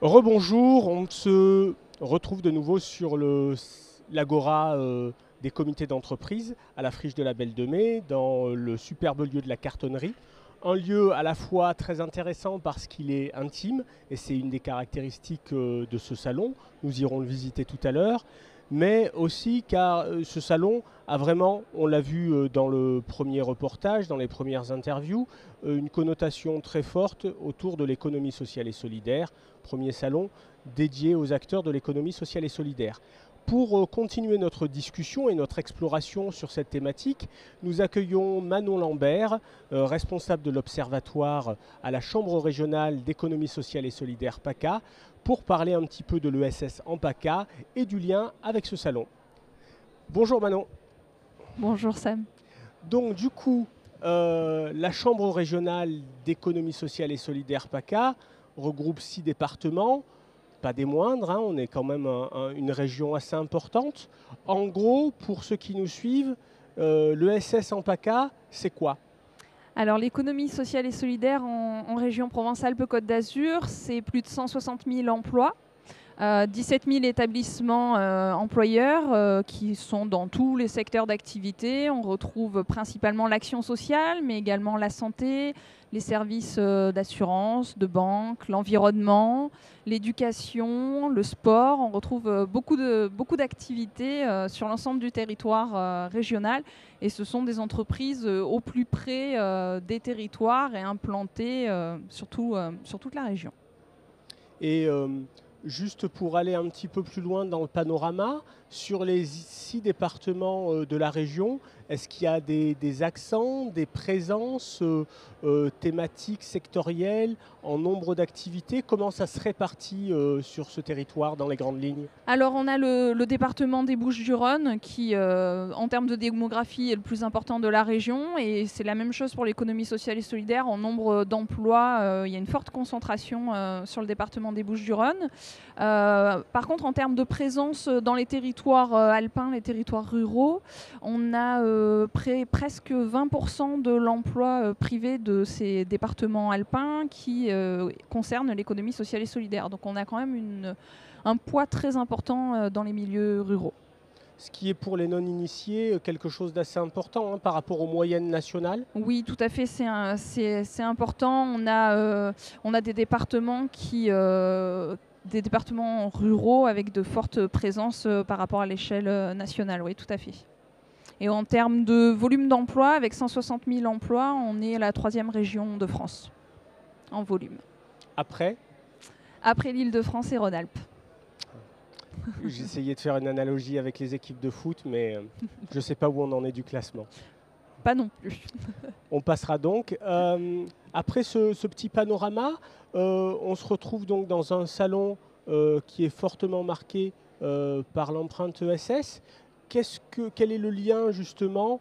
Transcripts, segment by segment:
Rebonjour, on se retrouve de nouveau sur l'agora des comités d'entreprise à la Friche de la Belle de Mai, dans le superbe lieu de la cartonnerie. Un lieu à la fois très intéressant parce qu'il est intime, et c'est une des caractéristiques de ce salon, nous irons le visiter tout à l'heure, mais aussi car ce salon a vraiment, on l'a vu dans le premier reportage, dans les premières interviews, une connotation très forte autour de l'économie sociale et solidaire, premier salon dédié aux acteurs de l'économie sociale et solidaire. Pour continuer notre discussion et notre exploration sur cette thématique, nous accueillons Manon Lambert, responsable de l'Observatoire à la Chambre régionale d'économie sociale et solidaire PACA, pour parler un petit peu de l'ESS en PACA et du lien avec ce salon. Bonjour Manon. Bonjour Sam. Donc du coup, la Chambre régionale d'économie sociale et solidaire PACA regroupe 6 départements, pas des moindres, hein, on est quand même une région assez importante. En gros, pour ceux qui nous suivent, l'ESS en PACA, c'est quoi? Alors l'économie sociale et solidaire en région Provence-Alpes-Côte d'Azur, c'est plus de 160 000 emplois. 17 000 établissements employeurs qui sont dans tous les secteurs d'activité. On retrouve principalement l'action sociale, mais également la santé, les services d'assurance, de banque, l'environnement, l'éducation, le sport. On retrouve beaucoup d'activités sur l'ensemble du territoire régional. Et ce sont des entreprises au plus près des territoires et implantées sur toute la région. Et juste pour aller un petit peu plus loin dans le panorama, sur les 6 départements de la région, est-ce qu'il y a des accents, des présences thématiques, sectorielles, en nombre d'activités? Comment ça se répartit sur ce territoire dans les grandes lignes? Alors on a le département des Bouches-du-Rhône qui, en termes de démographie, est le plus important de la région. Et c'est la même chose pour l'économie sociale et solidaire. En nombre d'emplois, il y a une forte concentration sur le département des Bouches-du-Rhône. Par contre, en termes de présence dans les territoires alpins, les territoires ruraux, on a presque 20% de l'emploi privé de ces départements alpins qui concernent l'économie sociale et solidaire. Donc on a quand même un poids très important dans les milieux ruraux. Ce qui est pour les non-initiés quelque chose d'assez important par rapport aux moyennes nationales. Oui, tout à fait, c'est important. On a des départements des départements ruraux avec de fortes présences par rapport à l'échelle nationale, oui, tout à fait. Et en termes de volume d'emploi, avec 160 000 emplois, on est la 3e région de France en volume. Après l'Île-de-France et Rhône-Alpes. J'essayais de faire une analogie avec les équipes de foot, mais je ne sais pas où on en est du classement. Pas non plus. On passera donc. Après ce petit panorama, on se retrouve donc dans un salon qui est fortement marqué par l'empreinte ESS. Quel est le lien justement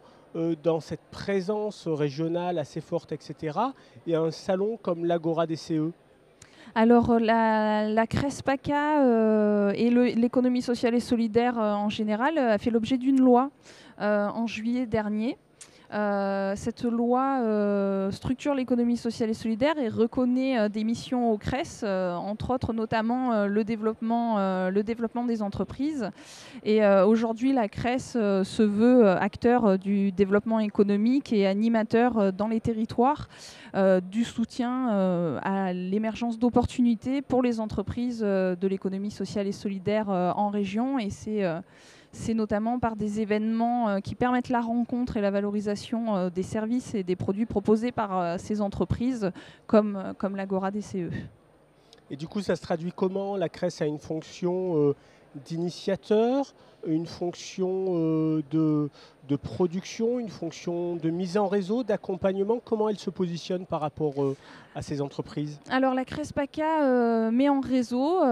dans cette présence régionale assez forte, etc., et un salon comme l'Agora des CE? Alors la CRESPACA et l'économie sociale et solidaire en général a fait l'objet d'une loi en juillet dernier. Cette loi structure l'économie sociale et solidaire et reconnaît des missions au CRES, entre autres notamment le développement des entreprises. Et aujourd'hui, la CRES se veut acteur du développement économique et animateur dans les territoires du soutien à l'émergence d'opportunités pour les entreprises de l'économie sociale et solidaire en région. Et c'est notamment par des événements qui permettent la rencontre et la valorisation des services et des produits proposés par ces entreprises, comme l'Agora des CE. Et du coup, ça se traduit comment? La CRES a une fonction d'initiateur, une fonction de production, une fonction de mise en réseau, d'accompagnement. Comment elle se positionne par rapport à ces entreprises? Alors la CRESPACA met en réseau,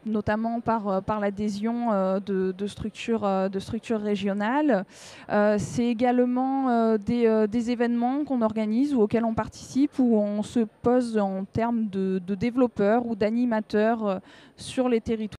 notamment par l'adhésion de structures régionales. C'est également des événements qu'on organise ou auxquels on participe, où on se pose en termes de développeurs ou d'animateurs sur les territoires.